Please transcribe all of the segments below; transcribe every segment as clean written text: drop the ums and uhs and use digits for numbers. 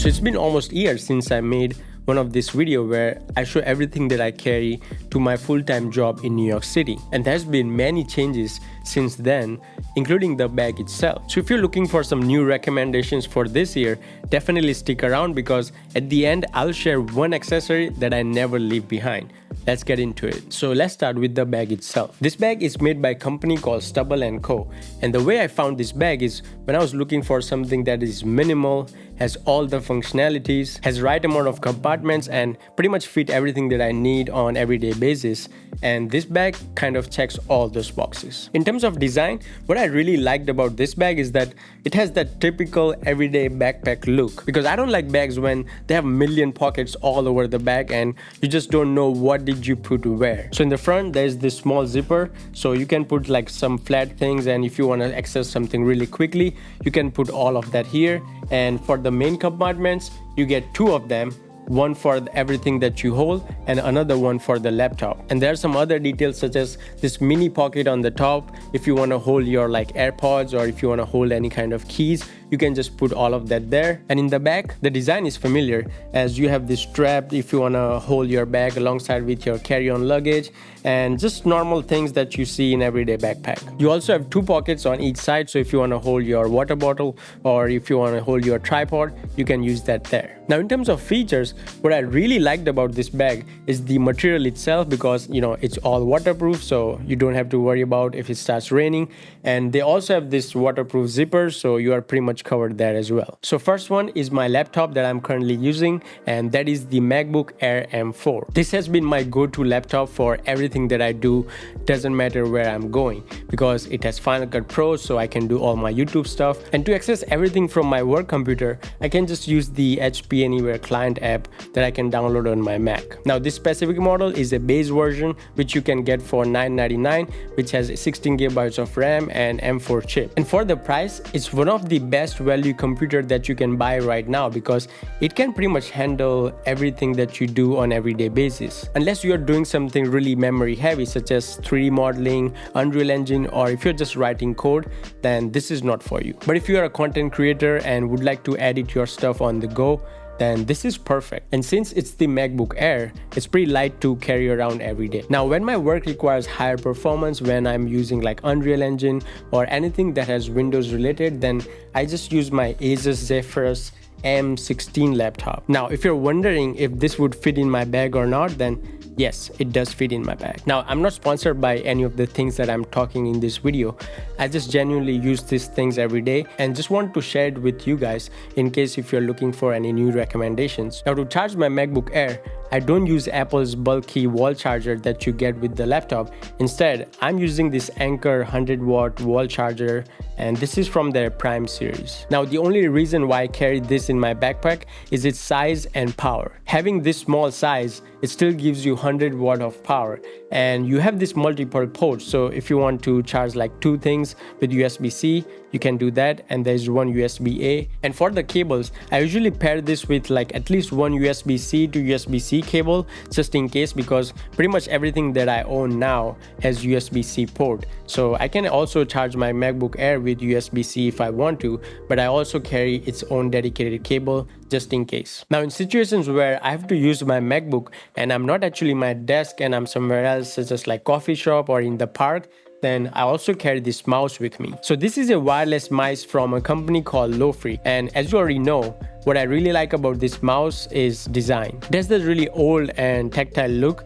So it's been almost a year since I made one of this video where I show everything that I carry to my full-time job in New York City. And there's been many changes since then, including the bag itself. So if you're looking for some new recommendations for this year, definitely stick around because at the end, I'll share one accessory that I never leave behind. Let's get into it. So let's start with the bag itself. This bag is made by a company called Stubble & Co. And the way I found this bag is when I was looking for something that is minimal, has all the functionalities, has right amount of compartments, and pretty much fit everything that I need on everyday basis. And this bag kind of checks all those boxes. In terms of design, what I really liked about this bag is that it has that typical everyday backpack look. Because I don't like bags when they have a million pockets all over the bag and you just don't know what did you put where. So in the front, there's this small zipper, so you can put like some flat things, and if you want to access something really quickly, you can put all of that here. And for the main compartments, you get two of them, one for everything that you hold and another one for the laptop. And there are some other details such as this mini pocket on the top. If you want to hold your like AirPods, or if you want to hold any kind of keys, you can just put all of that there. And in the back, the design is familiar as you have this strap if you want to hold your bag alongside with your carry-on luggage and just normal things that you see in everyday backpack. You also have two pockets on each side, so if you want to hold your water bottle or if you want to hold your tripod, you can use that there. Now in terms of features, what I really liked about this bag is the material itself, because it's all waterproof, so you don't have to worry about if it starts raining. And they also have this waterproof zipper, so you are pretty much covered there as well. So first one is my laptop that I'm currently using, and that is the MacBook Air M4. This has been my go-to laptop for everything that I do, doesn't matter where I'm going, because it has Final Cut Pro, so I can do all my YouTube stuff. And to access everything from my work computer, I can just use the HP Anywhere client app that I can download on my Mac. Now this specific model is a base version which you can get for $999, which has 16 gigabytes of RAM and M4 chip. And for the price, it's one of the best value computer that you can buy right now, because it can pretty much handle everything that you do on everyday basis. Unless you are doing something really memory heavy such as 3D modeling, Unreal Engine, or if you're just writing code, then this is not for you. But if you are a content creator and would like to edit your stuff on the go, then this is perfect. And since it's the MacBook Air, it's pretty light to carry around every day. Now when my work requires higher performance, when I'm using like Unreal Engine or anything that has Windows related, then I just use my Asus Zephyrus M16 laptop. Now if you're wondering if this would fit in my bag or not, then yes, it does fit in my bag. Now, I'm not sponsored by any of the things that I'm talking in this video. I just genuinely use these things every day and just want to share it with you guys in case if you're looking for any new recommendations. Now, to charge my MacBook Air, I don't use Apple's bulky wall charger that you get with the laptop. Instead, I'm using this Anker 100-watt wall charger, and this is from their Prime series. Now, the only reason why I carry this in my backpack is its size and power. Having this small size, it still gives you 100 watt of power, and you have this multiple ports. So if you want to charge like two things with USB-C, you can do that, and there's one USB-A. And for the cables, I usually pair this with like at least one USB-C to USB-C cable, just in case, because pretty much everything that I own now has USB-C port. So I can also charge my MacBook Air with USB-C if I want to, but I also carry its own dedicated cable just in case. Now in situations where I have to use my MacBook and I'm not actually at my desk and I'm somewhere else, such as like coffee shop or in the park, then I also carry this mouse with me. So this is a wireless mouse from a company called Lofree, and as you already know, what I really like about this mouse is design. There's this really old and tactile look,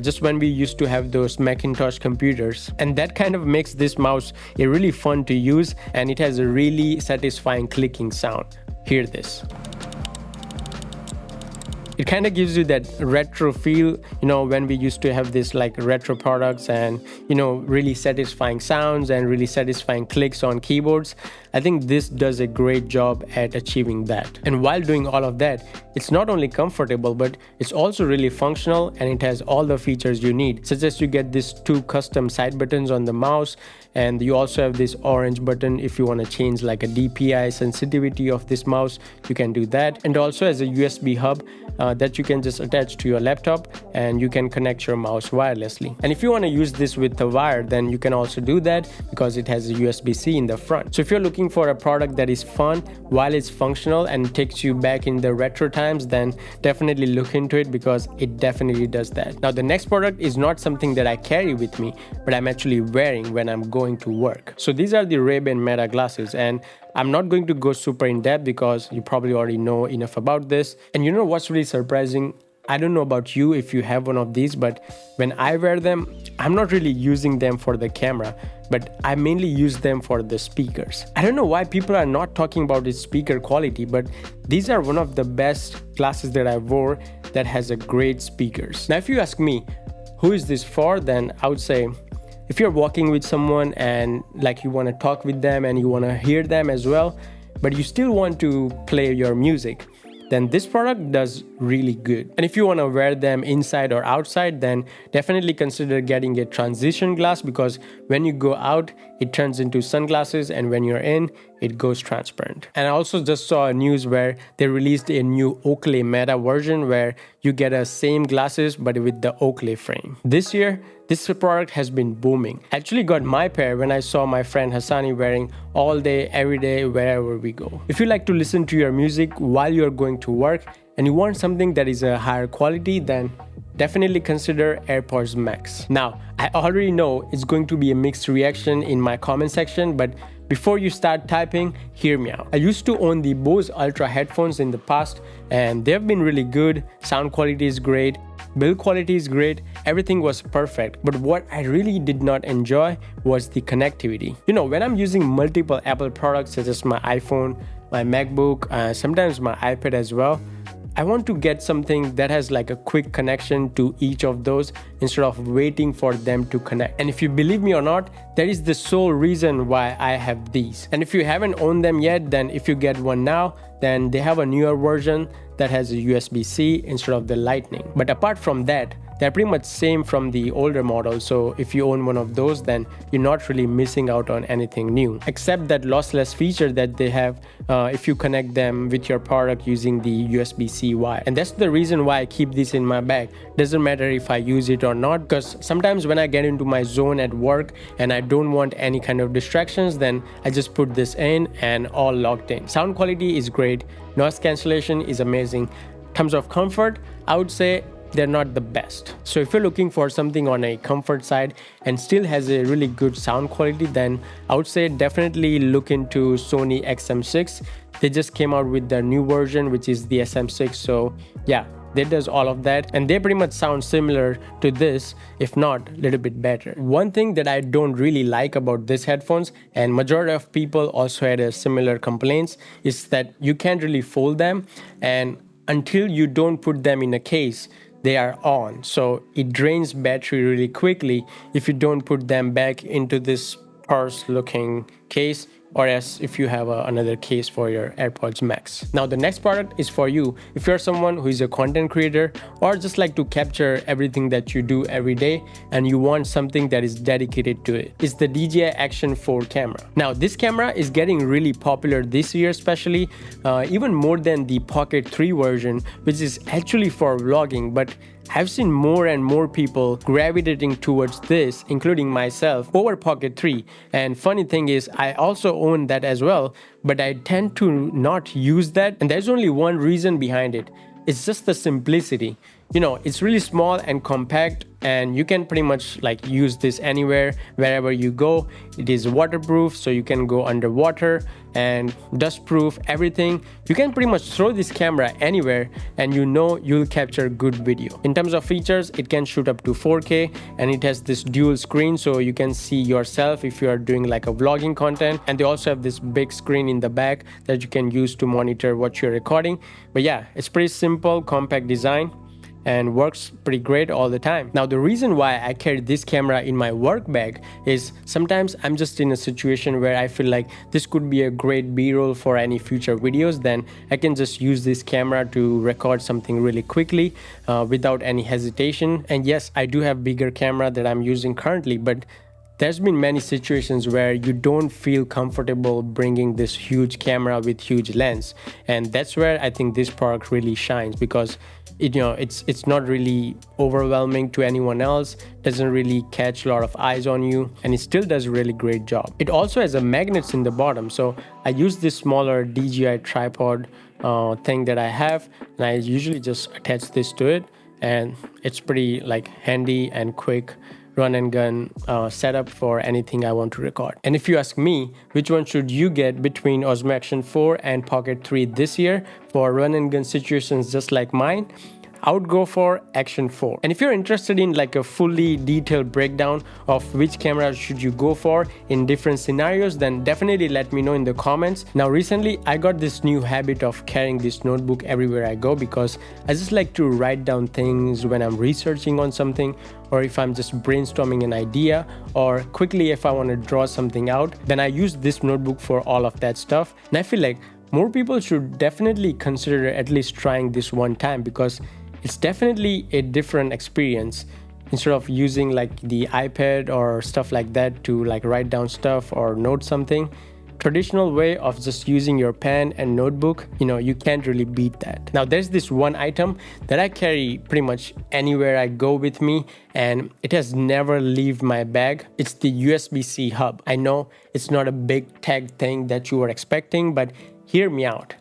just when we used to have those Macintosh computers, and that kind of makes this mouse a really fun to use, and it has a really satisfying clicking sound. Hear this. It kind of gives you that retro feel, when we used to have this like retro products and, really satisfying sounds and really satisfying clicks on keyboards. I think this does a great job at achieving that. And while doing all of that, it's not only comfortable, but it's also really functional, and it has all the features you need, such as you get these two custom side buttons on the mouse, and you also have this orange button if you want to change like a DPI sensitivity of this mouse, you can do that. And also as a USB hub, that you can just attach to your laptop, and you can connect your mouse wirelessly. And if you want to use this with the wire, then you can also do that because it has a USB-C in the front. So if you're looking for a product that is fun while it's functional and takes you back in the retro times, then definitely look into it because it definitely does that. Now the next product is not something that I carry with me, but I'm actually wearing when I'm going to work. So these are the Rayban Meta glasses, and I'm not going to go super in depth because you probably already know enough about this. And you know what's really surprising? I don't know about you if you have one of these, but when I wear them, I'm not really using them for the camera, but I mainly use them for the speakers. I don't know why people are not talking about its speaker quality, but these are one of the best glasses that I wore that has a great speakers. Now, if you ask me, who is this for? Then I would say, if you're walking with someone and like you want to talk with them and you want to hear them as well, but you still want to play your music, then this product does really good. And if you want to wear them inside or outside, then definitely consider getting a transition glass, because when you go out, it turns into sunglasses, and when you're in, it goes transparent. And I also just saw a news where they released a new Oakley Meta version where you get a same glasses but with the Oakley frame. This year, this product has been booming. I actually got my pair when I saw my friend Hassani wearing all day, every day, wherever we go. If you like to listen to your music while you're going to work and you want something that is a higher quality, then definitely consider AirPods Max. Now, I already know it's going to be a mixed reaction in my comment section, but before you start typing, hear me out. I used to own the Bose Ultra headphones in the past, and they've been really good. Sound quality is great, build quality is great, everything was perfect. But what I really did not enjoy was the connectivity. You know, when I'm using multiple Apple products such as my iPhone, my MacBook, sometimes my iPad as well, I want to get something that has like a quick connection to each of those instead of waiting for them to connect. And if you believe me or not, that is the sole reason why I have these. And if you haven't owned them yet, then if you get one now, then they have a newer version that has a USB-C instead of the Lightning. But apart from that, they're pretty much same from the older model, so if you own one of those, then you're not really missing out on anything new, except that lossless feature that they have if you connect them with your product using the USB-C wire. And that's the reason why I keep this in my bag. Doesn't matter if I use it or not, because sometimes when I get into my zone at work and I don't want any kind of distractions, then I just put this in and all locked in. Sound quality is great, noise cancellation is amazing. In terms of comfort, I would say they're not the best. So if you're looking for something on a comfort side and still has a really good sound quality, then I would say definitely look into Sony XM6. They just came out with their new version, which is the SM6. So yeah, that does all of that, and they pretty much sound similar to this, if not a little bit better. One thing that I don't really like about these headphones, and majority of people also had a similar complaints, is that you can't really fold them, and until you don't put them in a case, they are on. So it drains battery really quickly if you don't put them back into this purse looking case, or as if you have another case for your AirPods Max. Now the next product is for you if you're someone who is a content creator or just like to capture everything that you do every day and you want something that is dedicated to it. It's the DJI Action 4 camera. Now this camera is getting really popular this year, especially even more than the Pocket 3 version, which is actually for vlogging, but I've seen more and more people gravitating towards this, including myself, over Pocket 3. And funny thing is, I also own that as well, but I tend to not use that. And there's only one reason behind it. It's just the simplicity. You know, it's really small and compact, and you can pretty much like use this anywhere, wherever you go. It is waterproof, so you can go underwater, and dust proof, everything. You can pretty much throw this camera anywhere and you know you'll capture good video. In terms of features, it can shoot up to 4K, and it has this dual screen, so you can see yourself if you are doing like a vlogging content. And they also have this big screen in the back that you can use to monitor what you're recording. But yeah, it's pretty simple, compact design, and works pretty great all the time. Now the reason why I carry this camera in my work bag is sometimes I'm just in a situation where I feel like this could be a great B-roll for any future videos, then I can just use this camera to record something really quickly without any hesitation. And yes, I do have bigger camera that I'm using currently, but there's been many situations where you don't feel comfortable bringing this huge camera with huge lens, and that's where I think this product really shines, because it's not really overwhelming to anyone else, doesn't really catch a lot of eyes on you, and it still does a really great job. It also has a magnets in the bottom, so I use this smaller DJI tripod thing that I have, and I usually just attach this to it, and it's pretty like handy and quick run and gun setup for anything I want to record. And if you ask me, which one should you get between Osmo Action 4 and Pocket 3 this year for run and gun situations just like mine, I would go for Action 4. And if you're interested in like a fully detailed breakdown of which camera should you go for in different scenarios, then definitely let me know in the comments. Now recently I got this new habit of carrying this notebook everywhere I go because I just like to write down things when I'm researching on something, or if I'm just brainstorming an idea, or quickly if I want to draw something out, then I use this notebook for all of that stuff. And I feel like more people should definitely consider at least trying this one time, because it's definitely a different experience. Instead of using like the iPad or stuff like that to like write down stuff or note something, traditional way of just using your pen and notebook, you can't really beat that. Now there's this one item that I carry pretty much anywhere I go with me, and it has never leave my bag. It's the USB-C hub. I know it's not a big tech thing that you were expecting, but hear me out.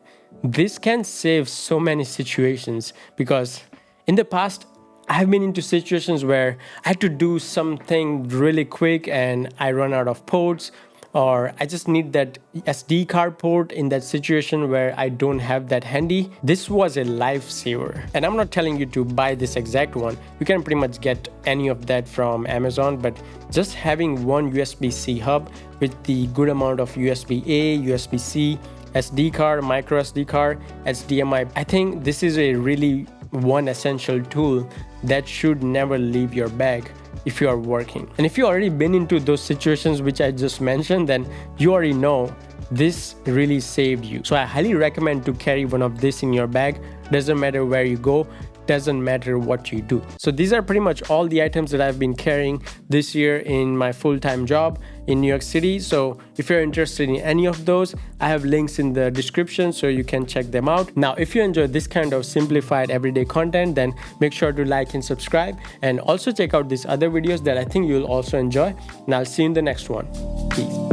This can save so many situations, because in the past, I've been into situations where I had to do something really quick and I run out of ports, or I just need that SD card port in that situation where I don't have that handy. This was a lifesaver. And I'm not telling you to buy this exact one. You can pretty much get any of that from Amazon, but just having one USB-C hub with the good amount of USB-A, USB-C, SD card, micro SD card, HDMI, I think this is a really one essential tool that should never leave your bag if you are working. And if you already been into those situations which I just mentioned, then you already know this really saved you. So I highly recommend to carry one of this in your bag. Doesn't matter where you go, doesn't matter what you do. So these are pretty much all the items that I've been carrying this year in my full-time job in New York City. So if you're interested in any of those, I have links in the description so you can check them out. Now, if you enjoy this kind of simplified everyday content, then make sure to like and subscribe, and also check out these other videos that I think you'll also enjoy. And I'll see you in the next one. Peace.